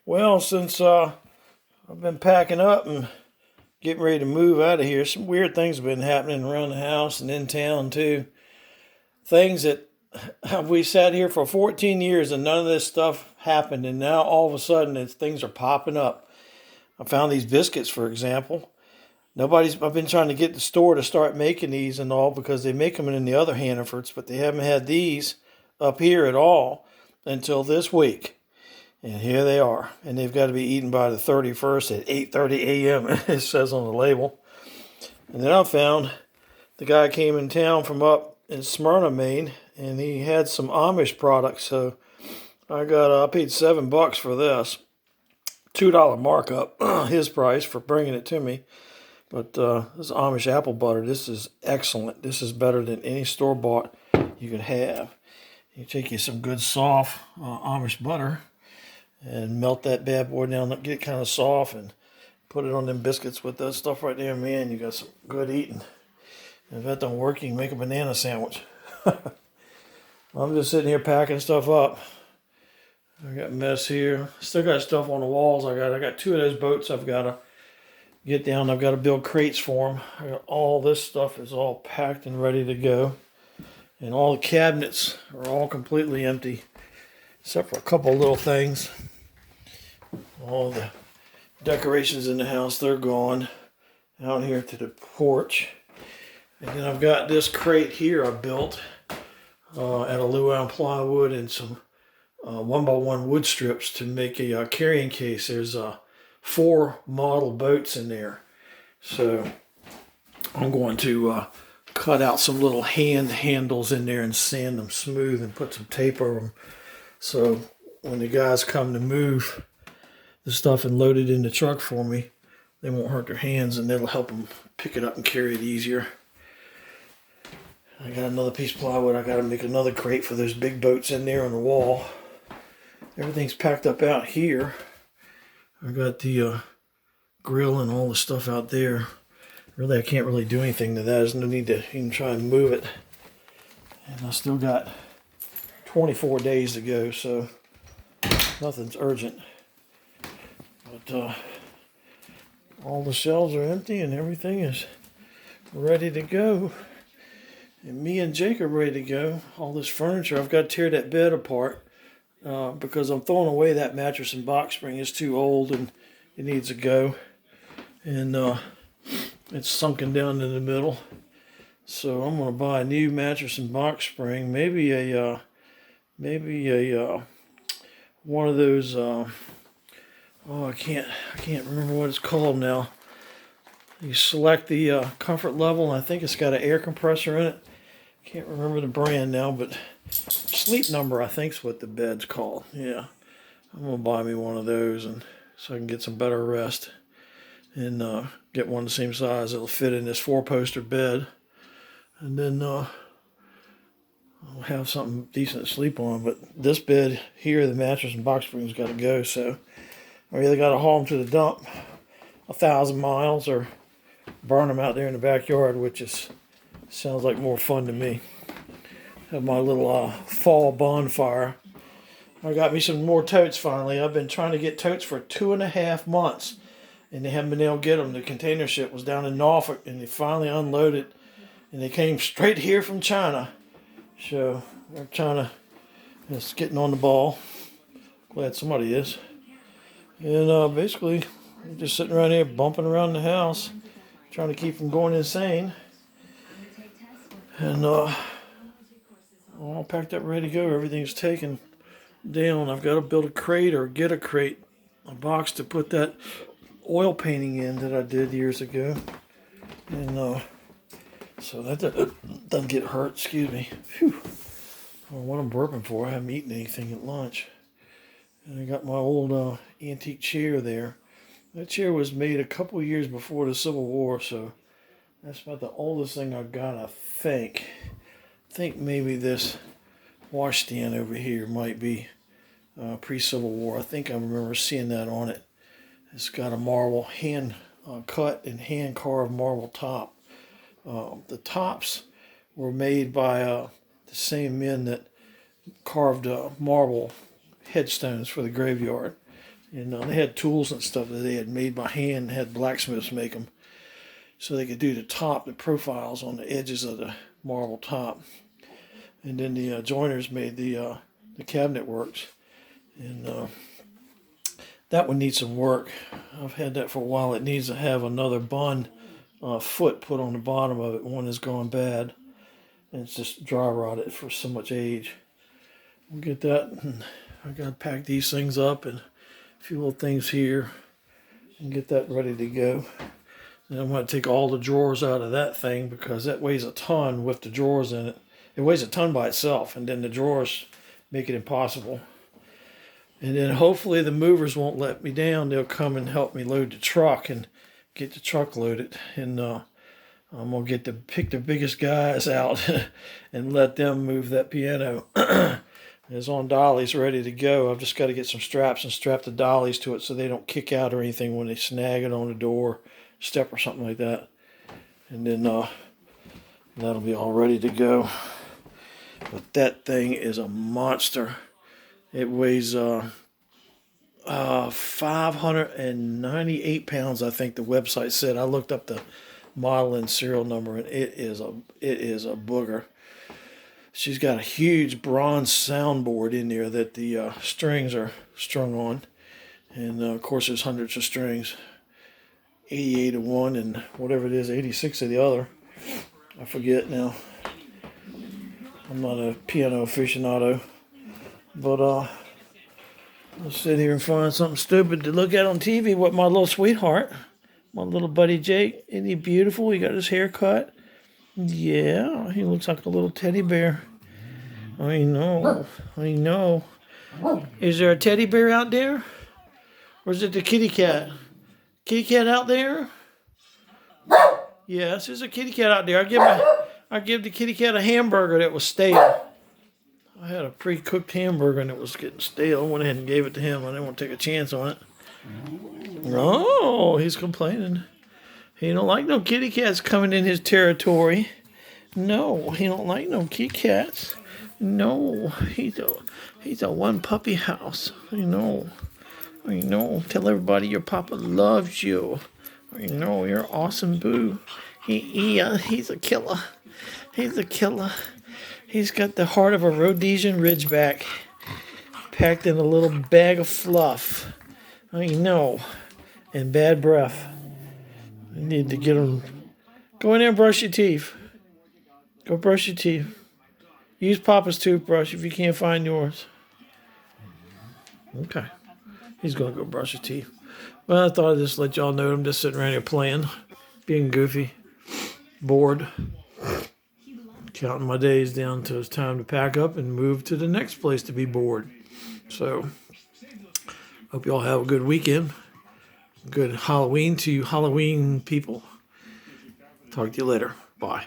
Well, since I've been packing up and getting ready to move out of here, some weird things have been happening around the house and in town too. Things that we sat here for 14 years and none of this stuff happened, and now all of a sudden things are popping up. I found these biscuits, for example. I've been trying to get the store to start making these and all because they make them in the other Hannafords, but they haven't had these up here at all until this week. And here they are. And they've got to be eaten by the 31st at 8:30 a.m. It says on the label. And then I found the guy came in town from up in Smyrna, Maine, and he had some Amish products. So I paid $7 for this. $2 markup, his price for bringing it to me. But this Amish apple butter, this is excellent. This is better than any store-bought you could have. You take you some good soft Amish butter and melt that bad boy down, get it kind of soft, and put it on them biscuits with that stuff right there. Man, you got some good eating. And if that don't work, you can make a banana sandwich. I'm just sitting here packing stuff up. I got a mess here. Still got stuff on the walls. I got two of those boats I've got to get down. I've got to build crates for them. I got all this stuff is all packed and ready to go. And all the cabinets are all completely empty, except for a couple little things. All the decorations in the house, they're gone. Out here to the porch. And then I've got this crate here I built out of luau plywood and some 1x1 wood strips to make a carrying case. There's 4 model boats in there. So I'm going to cut out some little hand handles in there and sand them smooth and put some tape over them. So when the guys come to move the stuff and load it in the truck for me, they won't hurt their hands, and that'll help them pick it up and carry it easier. I got another piece of plywood. I got to make another crate for those big boats in there on the wall. Everything's packed up out here. I got the grill and all the stuff out there. Really, I can't really do anything to that. There's no need to even try and move it. And I still got 24 days to go, so nothing's urgent. But all the shelves are empty and everything is ready to go. And me and Jake are ready to go. All this furniture, I've got to tear that bed apart because I'm throwing away that mattress and box spring. It's too old and it needs to go. And it's sunken down in the middle. So I'm going to buy a new mattress and box spring. Maybe a one of those, I can't remember what it's called now. You select the comfort level, and I think it's got an air compressor in it. Can't remember the brand now, but Sleep Number, I think, is what the bed's called. Yeah, I'm gonna buy me one of those, and so I can get some better rest, and get one the same size. It'll fit in this 4-poster bed, and then I'll have something decent to sleep on. But this bed here, the mattress and box spring's got to go, so I either got to haul them to the dump 1,000 miles or burn them out there in the backyard, which sounds like more fun to me. Have my little fall bonfire. I got me some more totes finally. I've been trying to get totes for 2.5 months, and they haven't been able to get them. The container ship was down in Norfolk, and they finally unloaded, and they came straight here from China. So they're China is getting on the ball. Glad somebody is. And basically, I'm just sitting around here bumping around the house, trying to keep from going insane. And all packed up, ready to go. Everything's taken down. I've got to build a crate or get a crate, a box to put that oil painting in that I did years ago. And so that doesn't get hurt. Excuse me. Phew. I don't know what I'm burping for. I haven't eaten anything at lunch. And I got my old antique chair there. That chair was made a couple years before the Civil War, so that's about the oldest thing I've got, I think. I think maybe this washstand over here might be pre-Civil War. I think I remember seeing that on it. It's got a marble hand cut and hand carved marble top. The tops were made by the same men that carved marble headstones for the graveyard. And they had tools and stuff that they had made by hand, had blacksmiths make them, so they could do the profiles on the edges of the marble top. And then the joiners made the cabinet works. And that one needs some work. I've had that for a while. It needs to have another bond foot put on the bottom of it. One is going bad, and it's just dry rotted for so much age. We'll get that. And I got to pack these things up and a few little things here and get that ready to go. And I'm going to take all the drawers out of that thing because that weighs a ton with the drawers in it. It weighs a ton by itself, and then the drawers make it impossible. And then hopefully the movers won't let me down. They'll come and help me load the truck and get the truck loaded. And I'm going to pick the biggest guys out and let them move that piano. It's on dollies ready to go. I've just got to get some straps and strap the dollies to it so they don't kick out or anything when they snag it on the door, step or something like that. And then that'll be all ready to go. But that thing is a monster. It weighs 598 pounds, I think the website said. I looked up the model and serial number, and it is a booger. She's got a huge bronze soundboard in there that the strings are strung on. And, of course, there's hundreds of strings. 88 of one and whatever it is, 86 of the other. I forget now. I'm not a piano aficionado. But I'll sit here and find something stupid to look at on TV with my little sweetheart. My little buddy Jake. Isn't he beautiful? He got his hair cut. Yeah, he looks like a little teddy bear. I know. Is there a teddy bear out there? Or is it the kitty cat? Kitty cat out there? Yes, there's a kitty cat out there. I give the kitty cat a hamburger that was stale. I had a pre-cooked hamburger and it was getting stale. I went ahead and gave it to him. I didn't want to take a chance on it. Oh, he's complaining. He don't like no kitty cats coming in his territory. No, he don't like no kitty cats. No, he's a one puppy house. I know. Tell everybody your papa loves you. I know, you're awesome, boo. He's a killer. He's a killer. He's got the heart of a Rhodesian Ridgeback packed in a little bag of fluff. I know. And bad breath. I need to get him. Go in there and brush your teeth. Go brush your teeth. Use Papa's toothbrush if you can't find yours. Okay. He's going to go brush his teeth. Well, I thought I'd just let y'all know I'm just sitting around here playing, being goofy, bored, counting my days down till it's time to pack up and move to the next place to be bored. So, hope y'all have a good weekend. Good Halloween to you Halloween people. Talk to you later. Bye.